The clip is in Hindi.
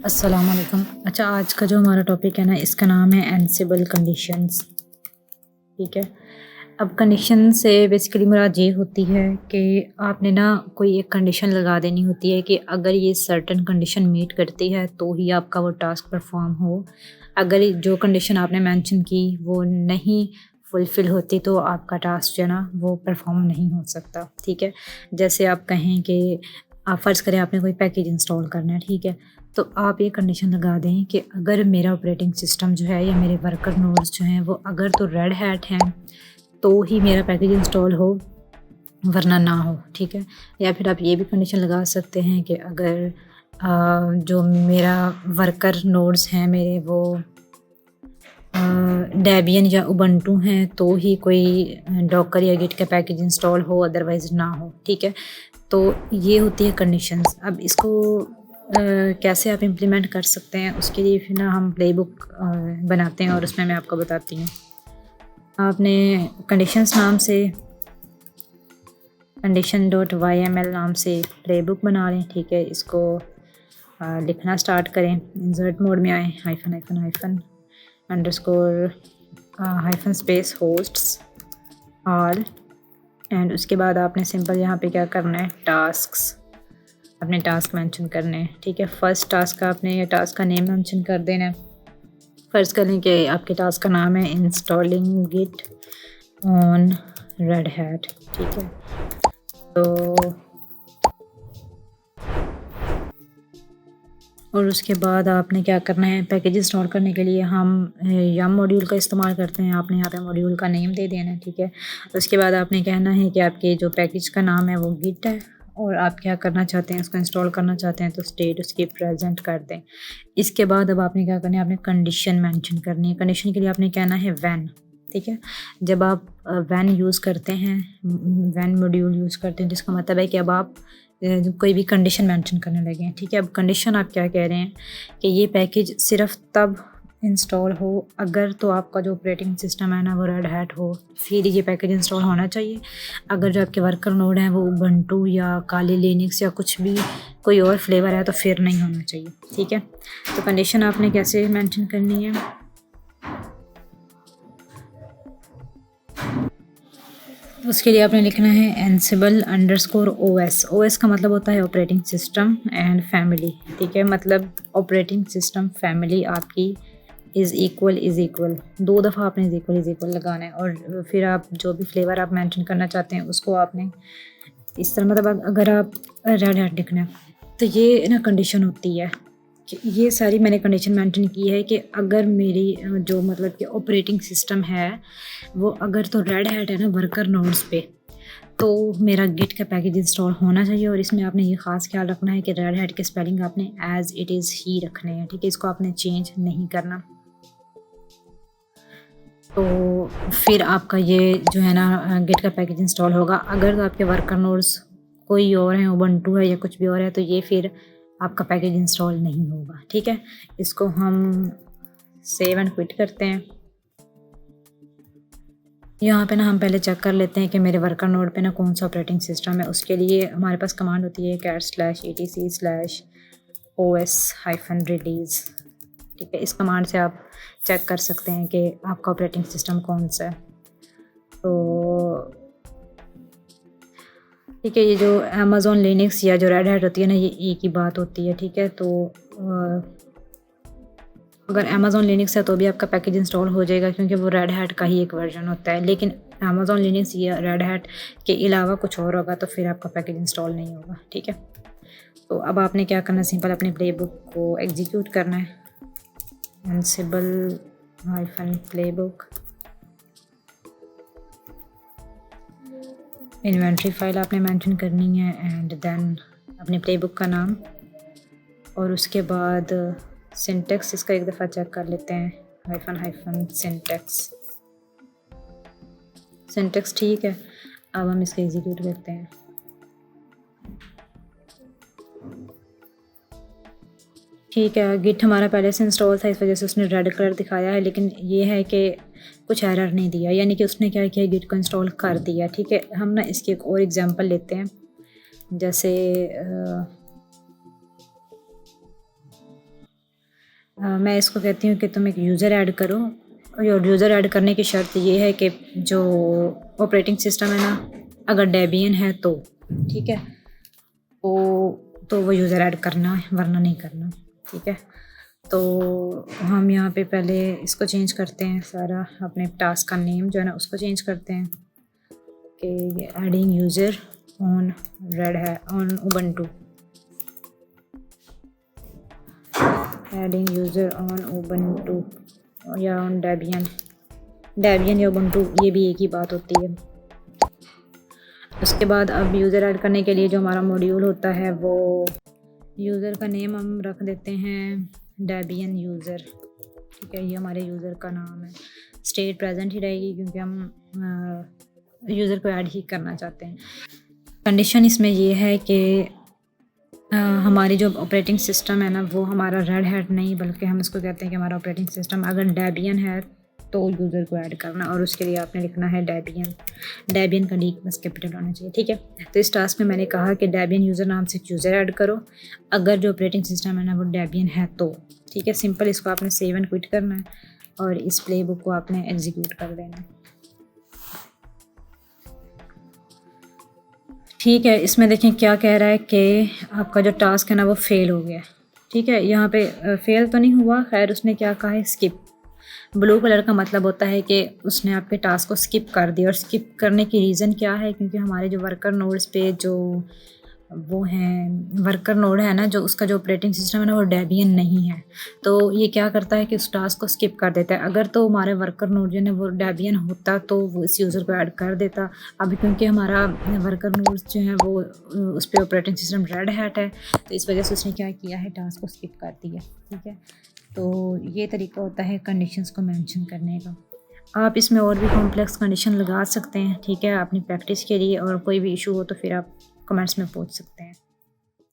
अस्सलाम वालेकुम। अच्छा, आज का जो हमारा टॉपिक है ना, इसका नाम है एनसिबल कंडीशंस। ठीक है। अब कंडीशन से बेसिकली मुराद ये होती है कि आपने ना कोई एक कंडीशन लगा देनी होती है कि अगर ये सर्टेन कंडीशन मीट करती है तो ही आपका वो टास्क परफॉर्म हो। अगर जो कंडीशन आपने मेंशन की वो नहीं फुलफ़िल होती तो आपका टास्क जो है ना वो परफॉर्म नहीं हो सकता। ठीक है। जैसे आप कहें कि आप फ़र्ज़ करें आपने कोई पैकेज इंस्टॉल करना है, ठीक है। तो आप ये कंडीशन लगा दें कि अगर मेरा ऑपरेटिंग सिस्टम जो है या मेरे वर्कर नोड्स जो हैं वो अगर तो रेड हैट हैं तो ही मेरा पैकेज इंस्टॉल हो, वरना ना हो। ठीक है। या फिर आप ये भी कंडीशन लगा सकते हैं कि अगर जो मेरा वर्कर नोड्स हैं मेरे वो डेबियन या उबंटू हैं तो ही कोई डॉकर या गिट का पैकेज इंस्टॉल हो, अदरवाइज़ ना हो। ठीक है। तो ये होती है कंडीशंस। अब इसको कैसे आप इम्प्लीमेंट कर सकते हैं, उसके लिए फिर ना हम प्लेबुक बनाते हैं और उसमें मैं आपको बताती हूँ। आपने कंडीशंस नाम से condition.yml नाम से प्लेबुक बना लें। ठीक है। इसको लिखना स्टार्ट करें। इंसर्ट मोड में आए, hyphen hyphen hyphen underscore hyphen space hosts all, and उसके बाद आपने सिंपल यहाँ पे क्या करना है, टास्क्स, अपने टास्क मेंशन करने हैं। ठीक है। फर्स्ट टास्क का आपने ये टास्क का नेम मेंशन कर देना है। फ़र्ज़ कर लें कि आपके टास्क का नाम है installing git on Red Hat. ठीक है। तो और उसके बाद आपने क्या करना है, पैकेज इंस्टॉल करने के लिए हम यम मॉड्यूल का इस्तेमाल करते हैं। आपने यहाँ पे मॉड्यूल का नेम दे देना है। ठीक है। उसके बाद आपने कहना है कि आपके जो पैकेज का नाम है वो गिट है और आप क्या करना चाहते हैं, उसको इंस्टॉल करना चाहते हैं तो स्टेट उसकी प्रेजेंट कर दें। इसके बाद अब आपने क्या करना है, आपने कंडीशन मेंशन करनी है। कंडीशन के लिए आपने कहना है व्हेन। ठीक है। जब आप व्हेन यूज़ करते हैं, व्हेन मॉड्यूल यूज़ करते हैं, जिसका मतलब है कि अब आप कोई भी कंडीशन मेंशन करने लगे हैं। ठीक है। अब कंडीशन आप क्या कह रहे हैं कि ये पैकेज सिर्फ तब इंस्टॉल हो अगर तो आपका जो ऑपरेटिंग सिस्टम है ना वो रेड हैट हो, फिर ये पैकेज इंस्टॉल होना चाहिए। अगर जो आपके वर्कर नोड हैं वो उबंटू या काली लिनक्स या कुछ भी कोई और फ्लेवर है तो फिर नहीं होना चाहिए। ठीक है। तो कंडीशन आपने कैसे मेंशन करनी है, उसके लिए आपने लिखना है एनसिबल अंडरस्कोर ओएस। ओएस का मतलब होता है ऑपरेटिंग सिस्टम एंड फैमिली। ठीक है। मतलब ऑपरेटिंग सिस्टम फैमिली आपकी इज़ इक्वल, 2 दफ़ा आपने इज़ इक्वल लगाना है और फिर आप जो भी फ्लेवर आप मेंशन करना चाहते हैं उसको आपने इस तरह, मतलब अगर आप रेड हैट लिखना है तो ये ना कंडीशन होती है कि ये सारी मैंने कंडीशन मेंशन की है कि अगर मेरी जो मतलब कि ऑपरेटिंग सिस्टम है वो अगर तो रेड हैट है ना वर्कर नोड्स पे, तो मेरा गिट का पैकेज इंस्टॉल होना चाहिए। और इसमें आपने ये ख़ास ख्याल रखना है कि रेड हैट के स्पेलिंग आपने एज़ इट इज़ ही रखने हैं। ठीक है। इसको आपने चेंज नहीं करना। तो फिर आपका ये जो है ना गिट का पैकेज इंस्टॉल होगा। अगर तो आपके वर्कर नोड्स कोई और है, उबंटू है या कुछ भी और है, तो ये फिर आपका पैकेज इंस्टॉल नहीं होगा। ठीक है। इसको हम सेव एंड क्विट करते हैं। यहाँ पे ना हम पहले चेक कर लेते हैं कि मेरे वर्कर नोड पे ना कौन सा ऑपरेटिंग सिस्टम है। उसके लिए हमारे पास कमांड होती है cat/etc/os-release। ठीक है। इस कमांड से आप चेक कर सकते हैं कि आपका ऑपरेटिंग सिस्टम कौन सा है। तो ठीक है। ये जो अमेज़ॉन लिनक्स या जो रेड हैट होती है ना, ये एक ही बात होती है। ठीक है। तो अगर अमेज़ॉन लिनक्स है तो भी आपका पैकेज इंस्टॉल हो जाएगा क्योंकि वो रेड हैट का ही एक वर्जन होता है। लेकिन अमेज़ॉन लिनक्स या रेड हैट के अलावा कुछ और होगा तो फिर आपका पैकेज इंस्टॉल नहीं होगा। ठीक है। तो अब आपने क्या करना है, सिंपल अपने प्लेबुक को एग्जीक्यूट करना है। ansible-playbook इन्वेंट्री फाइल आपने मेंशन करनी है एंड देन अपने प्लेबुक का नाम और उसके बाद सिंटेक्स इसका एक दफ़ा चेक कर लेते हैं। हाइफन सिंटेक्स ठीक है। अब हम इसका एग्जीक्यूट करते हैं। ठीक है। गिट हमारा पहले से इंस्टॉल था, इस वजह से उसने रेड कलर दिखाया है, लेकिन ये है कि कुछ एरर नहीं दिया, यानी कि उसने क्या किया, गिट को इंस्टॉल कर दिया। ठीक है। हम ना इसकी एक और एग्जांपल लेते हैं। जैसे मैं इसको कहती हूँ कि तुम एक यूज़र ऐड करो, और यूज़र ऐड करने की शर्त ये है कि जो ऑपरेटिंग सिस्टम है ना, अगर डेबियन है तो ठीक है, तो वो यूज़र ऐड करना है, वरना नहीं करना। ठीक है, तो हम यहाँ पे पहले इसको चेंज करते हैं, सारा अपने टास्क का नेम जो है ना उसको चेंज करते हैं कि एडिंग यूज़र ऑन रेड है on Ubuntu, adding user on Ubuntu या ऑन डेबियन या उबंटू, ये भी एक ही बात होती है। उसके बाद अब यूज़र ऐड करने के लिए जो हमारा मॉड्यूल होता है वो यूज़र का नेम हम रख देते हैं डेबियन यूज़र। ठीक है, ये हमारे यूज़र का नाम है। स्टेट प्रेजेंट ही रहेगी क्योंकि हम यूज़र को ऐड ही करना चाहते हैं। कंडीशन इसमें ये है कि हमारी जो ऑपरेटिंग सिस्टम है ना वो हमारा रेड हैट नहीं, बल्कि हम इसको कहते हैं कि हमारा ऑपरेटिंग सिस्टम अगर डेबियन है तो यूज़र को ऐड करना, और उसके लिए आपने लिखना है डेबियन का डी बस कैपिटल होना चाहिए। ठीक है, तो इस टास्क में मैंने कहा कि डेबियन यूज़र नाम से यूज़र ऐड करो अगर जो ऑपरेटिंग सिस्टम है ना वो डेबियन है तो। ठीक है, सिंपल इसको आपने सेव एंड क्विट करना है और इस प्ले बुक को आपने एग्जीक्यूट कर देना है। ठीक है, इसमें देखें क्या कह रहा है कि आपका जो टास्क है ना वो फेल हो गया। ठीक है, यहाँ पे फेल तो नहीं हुआ, खैर उसने क्या कहा है स्किप। ब्लू कलर का मतलब होता है कि उसने आपके टास्क को स्किप कर दिया, और स्किप करने की रीज़न क्या है, क्योंकि हमारे जो वर्कर नोड्स पे जो वो हैं वर्कर नोड है ना, जो उसका जो ऑपरेटिंग सिस्टम है ना वो डेबियन नहीं है, तो ये क्या करता है कि उस टास्क को स्किप कर देता है। अगर तो हमारे वर्कर नोड जो है वो डेबियन होता तो वो इस यूज़र को ऐड कर देता। अभी क्योंकि हमारा वर्कर नोड्स जो है वो उस पर ऑपरेटिंग सिस्टम रेड हैट है, तो इस वजह से उसने क्या किया है, टास्क को स्किप कर दिया। ठीक है, तो ये तरीका होता है कंडीशंस को मेंशन करने का। आप इसमें और भी कॉम्प्लेक्स कंडीशन लगा सकते हैं। ठीक है, अपनी प्रैक्टिस के लिए, और कोई भी इशू हो तो फिर आप कमेंट्स में पूछ सकते हैं।